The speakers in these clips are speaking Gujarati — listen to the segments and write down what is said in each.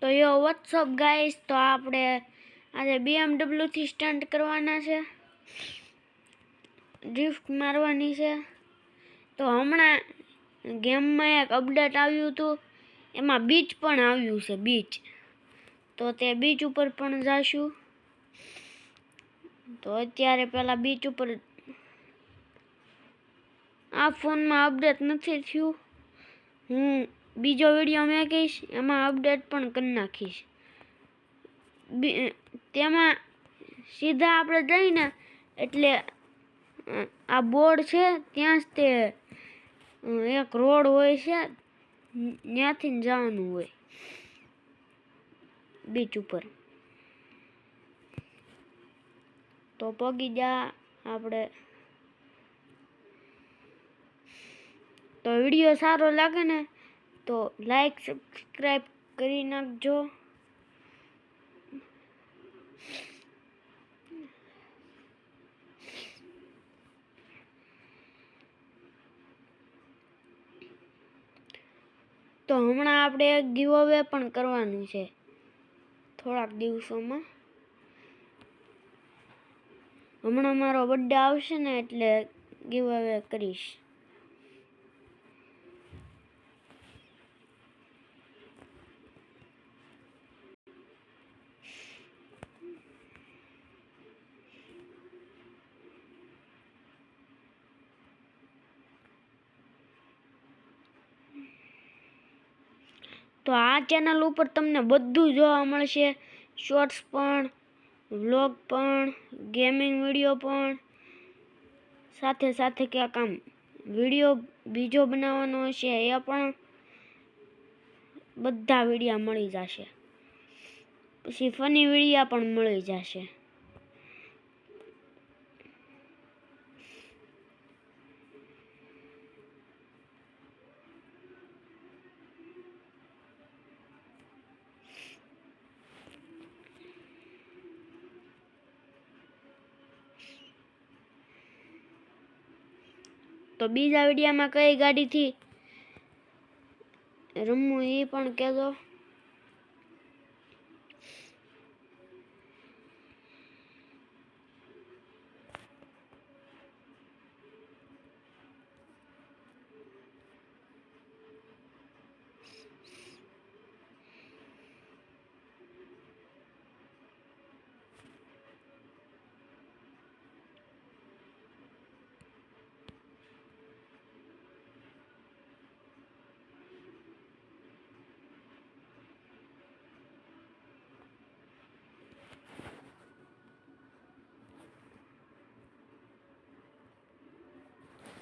તો યો વોટ્સઅપ ગાઈસ, તો આપણે આજે BMW થી સ્ટન્ટ કરવાના છે, ડ્રિફ્ટ મારવાની છે। તો હમણાં ગેમમાં એક અપડેટ આવ્યું હતું, એમાં બીચ પણ આવ્યું છે, બીચ। તો તે બીચ ઉપર પણ જાશું। તો અત્યારે પેલા બીચ ઉપર આ ફોનમાં અપડેટ નથી થયું, હું બીજો વિડીયો મેકીશ, એમાં અપડેટ પણ કરી નાખીશ। તેમાં સીધા આપણે જઈને એટલે આ બોર્ડ છે ત્યાં જ તે એક રોડ હોય છે, ત્યાંથી જવાનું હોય બીચ ઉપર। તો પગી જા આપણે। તો વિડીયો સારો લાગે ને તો લાઈક સબસ્ક્રાઈબ કરી નાખજો। તો હમણાં આપણે એક ગીવ અવે પણ કરવાનું છે થોડાક દિવસોમાં। હમણાં મારો બર્થડે આવશે ને એટલે ગીવ અવે કરીશ। તો આ ચેનલ ઉપર તમને બધું જોવા મળશે, શોર્ટ્સ પણ, વ્લોગ પણ, ગેમિંગ વિડીયો પણ, સાથે સાથે ક્યાંક આમ વિડીયો બીજો બનાવવાનો હશે એ પણ બધા વિડીયા મળી જશે, પછી ફની વિડીયા પણ મળી જશે। તો બીજા વિડીયામાં કઈ ગાડીથી રમવું એ પણ કહેજો।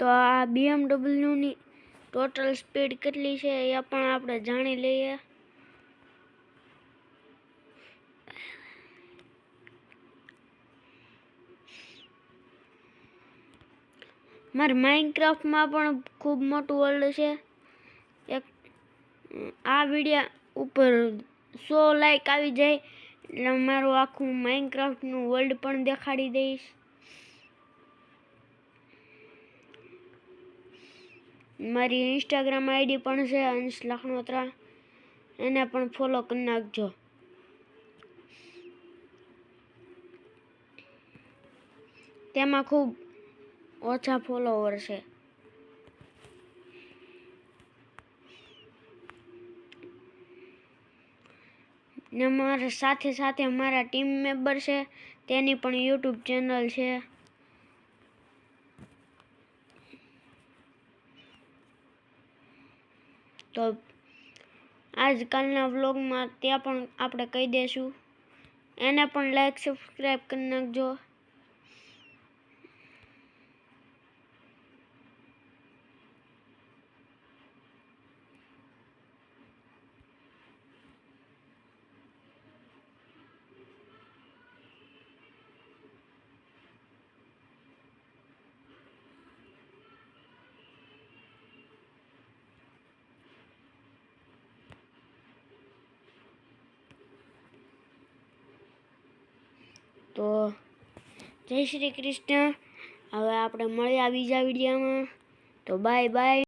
તો આ BMW ની ટોટલ સ્પીડ કેટલી છે એ પણ આપણે જાણી લઈએ। મારે માઇનક્રાફ્ટમાં પણ ખૂબ મોટું વર્લ્ડ છે। એક આ વિડીયા ઉપર 100 લાઈક આવી જાય એટલે મારું આખું માઇનક્રાફ્ટનું વર્લ્ડ પણ દેખાડી દઈશ। મારી ઇન્સ્ટાગ્રામ આઈડી પણ છે અંશ લખનોત્રા, એને પણ ફોલો કરી નાખજો। તેમાં ખૂબ ઓછા ફોલોવર છે। ને મારા સાથે સાથે મારા ટીમ મેમ્બર છે તેની પણ યુટ્યુબ ચેનલ છે। તો આજકાલના વ્લોગમાં ત્યાં પણ આપણે કહી દઈશું, એને પણ લાઈક સબસ્ક્રાઈબ કરી નાખજો। તો જય શ્રી કૃષ્ણ। હવે આપણે મળ્યા બીજા વિડીયોમાં, તો બાય બાય।